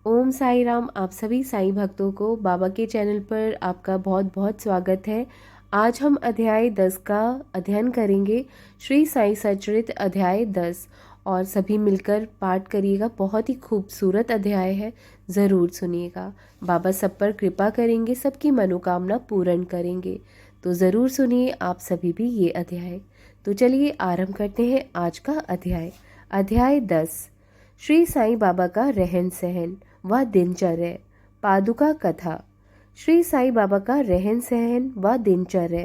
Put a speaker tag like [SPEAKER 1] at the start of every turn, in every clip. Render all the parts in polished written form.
[SPEAKER 1] ओम साई राम। आप सभी साईं भक्तों को बाबा के चैनल पर आपका बहुत बहुत स्वागत है। आज हम अध्याय 10 का अध्ययन करेंगे, श्री साईं सच्चरित्र अध्याय 10, और सभी मिलकर पाठ करिएगा। बहुत ही खूबसूरत अध्याय है, ज़रूर सुनिएगा। बाबा सब पर कृपा करेंगे, सबकी मनोकामना पूर्ण करेंगे, तो ज़रूर सुनिए आप सभी भी ये अध्याय। तो चलिए आरंभ करते हैं आज का अध्याय। अध्याय 10, श्री साईं बाबा का रहन सहन व दिनचर्या। पादुका कथा। श्री साईं बाबा का रहन सहन व दिनचर्या।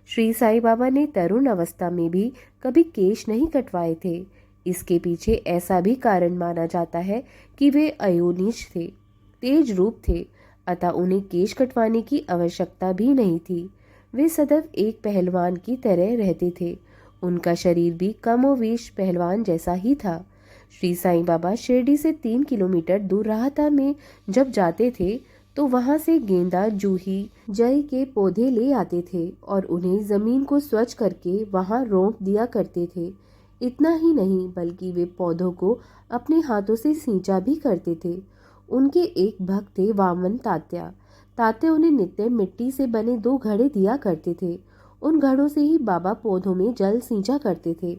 [SPEAKER 1] श्री साईं बाबा ने तरुण अवस्था में भी कभी केश नहीं कटवाए थे। इसके पीछे ऐसा भी कारण माना जाता है कि वे अयोनिज थे, तेज रूप थे, अतः उन्हें केश कटवाने की आवश्यकता भी नहीं थी। वे सदैव एक पहलवान की तरह रहते थे। उनका शरीर भी कमोवेश पहलवान जैसा ही था। श्री साईं बाबा शिरडी से 3 किलोमीटर दूर राहता में जब जाते थे तो वहां से गेंदा, जूही, जई के पौधे ले आते थे और उन्हें जमीन को स्वच्छ करके वहां रोंप दिया करते थे। इतना ही नहीं बल्कि वे पौधों को अपने हाथों से सींचा भी करते थे। उनके एक भक्त थे वामन तात्या। तात्या उन्हें नित्य मिट्टी से बने 2 घड़े दिया करते थे। उन घड़ों से ही बाबा पौधों में जल सींचा करते थे।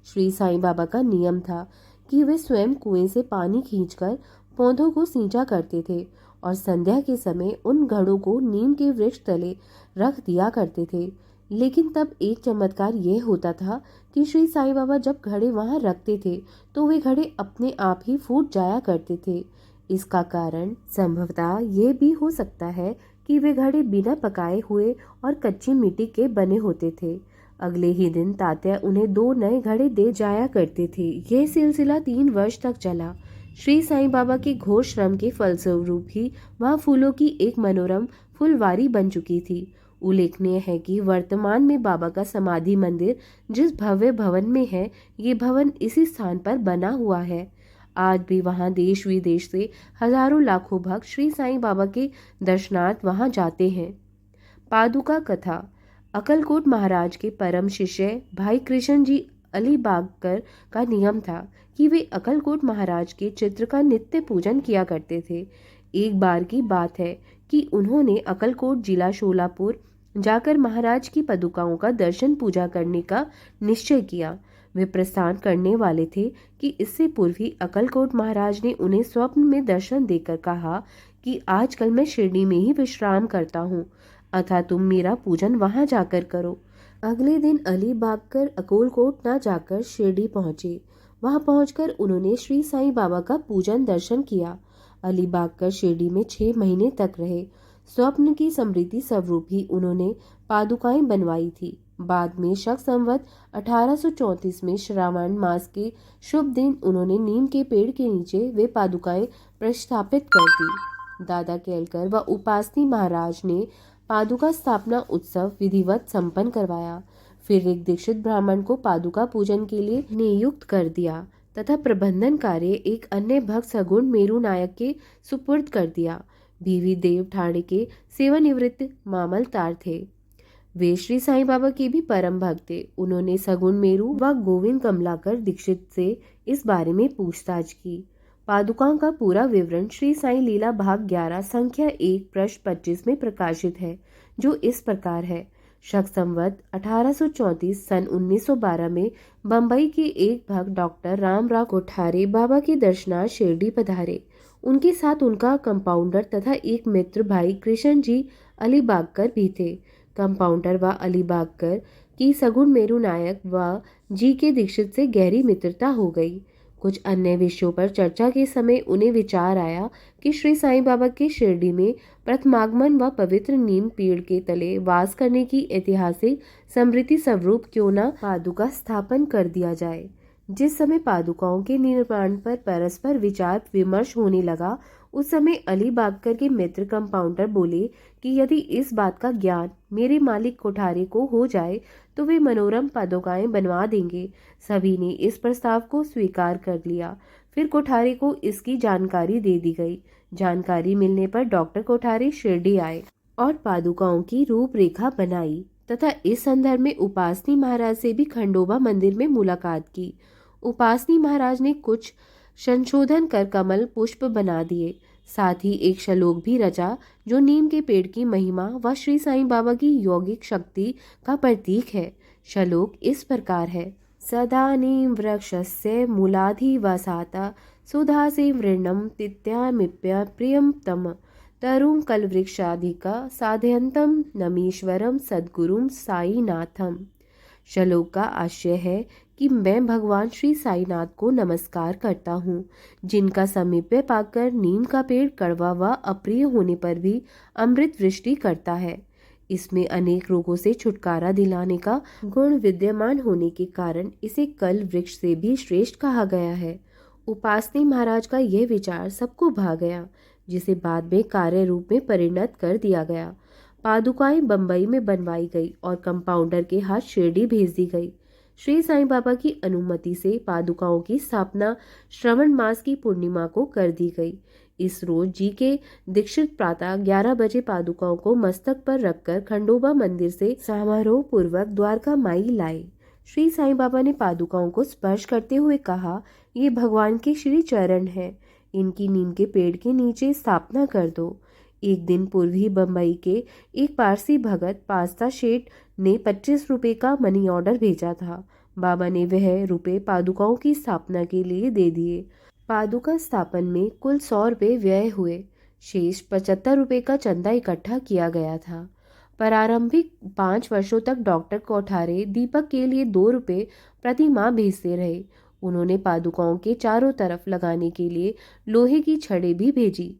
[SPEAKER 1] श्री साईं बाबा का नियम था कि वे स्वयं कुएं से पानी खींचकर पौधों को सींचा करते थे और संध्या के समय उन घड़ों को नीम के वृक्ष तले रख दिया करते थे। लेकिन तब एक चमत्कार यह होता था कि श्री साईं बाबा जब घड़े वहां रखते थे तो वे घड़े अपने आप ही फूट जाया करते थे। इसका कारण संभवतः ये भी हो सकता है कि वे घड़े बिना पकाए हुए और कच्ची मिट्टी के बने होते थे। अगले ही दिन तात्या उन्हें 2 नए घड़े दे जाया करते थे। यह सिलसिला 3 वर्ष तक चला। श्री साईं बाबा के घोर श्रम के फलस्वरूप ही वहाँ फूलों की एक मनोरम फुलवारी बन चुकी थी। उल्लेखनीय है कि वर्तमान में बाबा का समाधि मंदिर जिस भव्य भवन में है, ये भवन इसी स्थान पर बना हुआ है। आज भी वहाँ देश विदेश से हजारों लाखों भक्त श्री साईं बाबा के दर्शनार्थ वहाँ जाते हैं। पादुका कथा। अक्कलकोट महाराज के परम शिष्य भाई कृष्ण जी अलीबागकर का नियम था कि वे अक्कलकोट महाराज के चित्र का नित्य पूजन किया करते थे। एक बार की बात है कि उन्होंने अक्कलकोट जिला शोलापुर जाकर महाराज की पादुकाओं का दर्शन पूजा करने का निश्चय किया। वे प्रस्थान करने वाले थे कि इससे पूर्व ही अक्कलकोट महाराज ने उन्हें स्वप्न में दर्शन देकर कहा कि आजकल मैं शिरडी में ही विश्राम करता हूँ, अतः तुम मेरा पूजन वहां जाकर करो। अगले दिन अलीबागकर अक्कलकोट न जाकर शिरडी पहुंचे। वहां पहुंचकर उन्होंने श्री साईं बाबा का पूजन दर्शन किया। अलीबागकर शिरडी में 6 महीने तक रहे। स्वप्न की स्मृति स्वरूप ही उन्होंने पादुकाएं बनवाई थी। बाद में शक संवत 1834 में श्रावण मास के शुभ दिन उन्होंने नीम के पेड़ के नीचे वे पादुकाएं प्रस्थापित कर दी। दादा केलकर व उपासनी महाराज ने पादुका स्थापना उत्सव विधिवत संपन्न करवाया। फिर एक दीक्षित ब्राह्मण को पादुका पूजन के लिए नियुक्त कर दिया तथा प्रबंधन कार्य एक अन्य भक्त सगुण मेरू नायक के सुपुर्द कर दिया। बीवी देव ठाणे के सेवानिवृत्त मामलतार थे। वे श्री साईं बाबा के भी परम भक्त थे। उन्होंने सगुण मेरू व गोविंद कमलाकर दीक्षित से इस बारे में पूछताछ की। पादुकाओं का पूरा विवरण श्री साईं लीला भाग 11 संख्या 1 पृष्ठ 25 में प्रकाशित है, जो इस प्रकार है। शक संवत 1834 सन 1912 में बंबई के एक भक्त डॉक्टर रामराव कोठारे बाबा के दर्शनार्थ शिरडी पधारे। उनके साथ उनका कंपाउंडर तथा एक मित्र भाई कृष्ण जी अलीबागकर भी थे। कंपाउंडर व अलीबागकर की सगुण मेरू नायक व जी के दीक्षित से गहरी मित्रता हो गई। कुछ अन्य विषयों पर चर्चा के समय उन्हें विचार आया कि श्री साईं बाबा के शिरडी में प्रथमागमन व पवित्र नीम पेड़ के तले वास करने की ऐतिहासिक स्मृति स्वरूप क्यों न पादुका स्थापन कर दिया जाए। जिस समय पादुकाओं के निर्माण पर परस्पर विचार विमर्श होने लगा, उस समय अलीबागकर के मित्र कंपाउंडर बोले कि यदि इस बात का ज्ञान मेरे मालिक कोठारे को हो जाए तो वे मनोरम पादुकाएं बनवा देंगे। सभी ने इस प्रस्ताव को स्वीकार कर लिया। फिर कोठारे को इसकी जानकारी दे दी गई। जानकारी मिलने पर डॉक्टर कोठारे शिरडी आए और पादुकाओं की रूपरेखा बनाई तथा इस संदर्भ में उपासनी महाराज से भी खंडोबा मंदिर में मुलाकात की। उपासनी महाराज ने कुछ संशोधन कर कमल पुष्प बना दिए। साथ ही एक श्लोक भी रचा जो नीम के पेड़ की महिमा व श्री साईं बाबा की यौगिक शक्ति का प्रतीक है। श्लोक इस प्रकार है। सदा नीम वृक्षस्य मूलाधिवासाता सुधासे वृणम तित्यामिप्य प्रियम तम तरुं कल्वृक्षाधिका साधयंतम नमीश्वरम सद्गुरुम साईनाथम। श्लोक का आशय है कि मैं भगवान श्री साईनाथ को नमस्कार करता हूँ, जिनका समीप्य पाकर नीम का पेड़ कड़वा व अप्रिय होने पर भी अमृत वृष्टि करता है। इसमें अनेक रोगों से छुटकारा दिलाने का गुण विद्यमान होने के कारण इसे कल वृक्ष से भी श्रेष्ठ कहा गया है। उपासनी महाराज का यह विचार सबको भा गया, जिसे बाद में कार्य रूप में परिणत कर दिया गया। पादुकाएं बंबई में बनवाई गई और कंपाउंडर के हाथ शिरडी भेज दी गई। श्री साईं बाबा की अनुमति से पादुकाओं की स्थापना श्रवण मास की पूर्णिमा को कर दी गई। इस रोज जी के दीक्षित प्रातः 11 बजे पादुकाओं को मस्तक पर रखकर खंडोबा मंदिर से समारोह पूर्वक द्वारका माई लाए। श्री साईं बाबा ने पादुकाओं को स्पर्श करते हुए कहा, ये भगवान के श्री चरण हैं, इनकी नीम के पेड़ के नीचे स्थापना कर दो। एक दिन पूर्व ही बम्बई के एक पारसी भगत पास्ता शेठ ने 25 रुपए का मनी ऑर्डर भेजा था। बाबा ने वह रुपए पादुकाओं की स्थापना के लिए दे दिए। पादुका स्थापन में कुल 100 रुपये व्यय हुए। शेष 75 रुपये का चंदा इकट्ठा किया गया था। प्रारंभिक 5 वर्षों तक डॉक्टर कोठारे दीपक के लिए 2 रुपये प्रति माह भेजते रहे। उन्होंने पादुकाओं के चारों तरफ लगाने के लिए लोहे की छड़ें भी भेजी।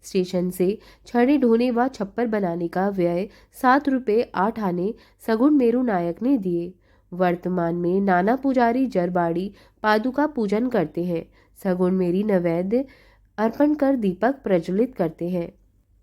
[SPEAKER 1] स्टेशन से छड़ें ढोने व छप्पर बनाने का व्यय 7 रुपये 8 आने सगुण मेरू नायक ने दिए। वर्तमान में नाना पुजारी जरबाड़ी पादुका पूजन करते हैं। सगुण मेरी नैवेद्य अर्पण कर दीपक प्रज्वलित करते हैं।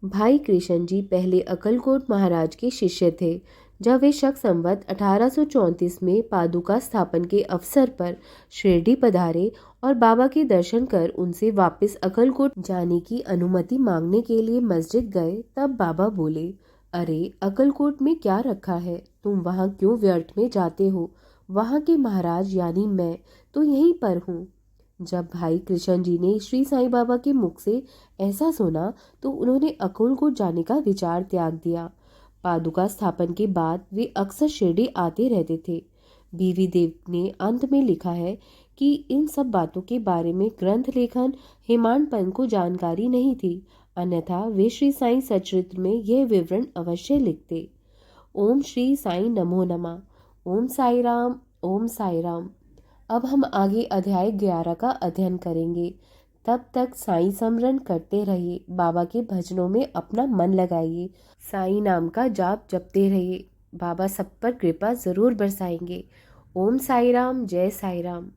[SPEAKER 1] भाई कृष्ण जी पहले अक्कलकोट महाराज के शिष्य थे। जब वे शक संवत 1834 में पादुका स्थापन के अवसर पर शिरडी पधारे और बाबा के दर्शन कर उनसे वापस अक्कलकोट जाने की अनुमति मांगने के लिए मस्जिद गए, तब बाबा बोले, अरे अक्कलकोट में क्या रखा है, तुम वहाँ क्यों व्यर्थ में जाते हो? वहाँ के महाराज यानी मैं तो यहीं पर हूँ। जब भाई कृष्ण जी ने श्री साईं बाबा के मुख से ऐसा सुना तो उन्होंने अक्कलकोट जाने का विचार त्याग दिया। पादुका स्थापन के बाद वे अक्सर शिरडी आते रहते थे। बीवी देव ने अंत में लिखा है कि इन सब बातों के बारे में ग्रंथ लेखन हेमांड पंत को जानकारी नहीं थी, अन्यथा वे श्री साईं सचरित्र में यह विवरण अवश्य लिखते। ओम श्री साईं नमो नमः। ओम साई राम, ओम साई राम। अब हम आगे अध्याय 11 का अध्ययन करेंगे। तब तक साईं स्मरण करते रहिए, बाबा के भजनों में अपना मन लगाइए, साईं नाम का जाप जपते रहिए। बाबा सब पर कृपा जरूर बरसाएंगे। ओम साई राम, जय साई राम।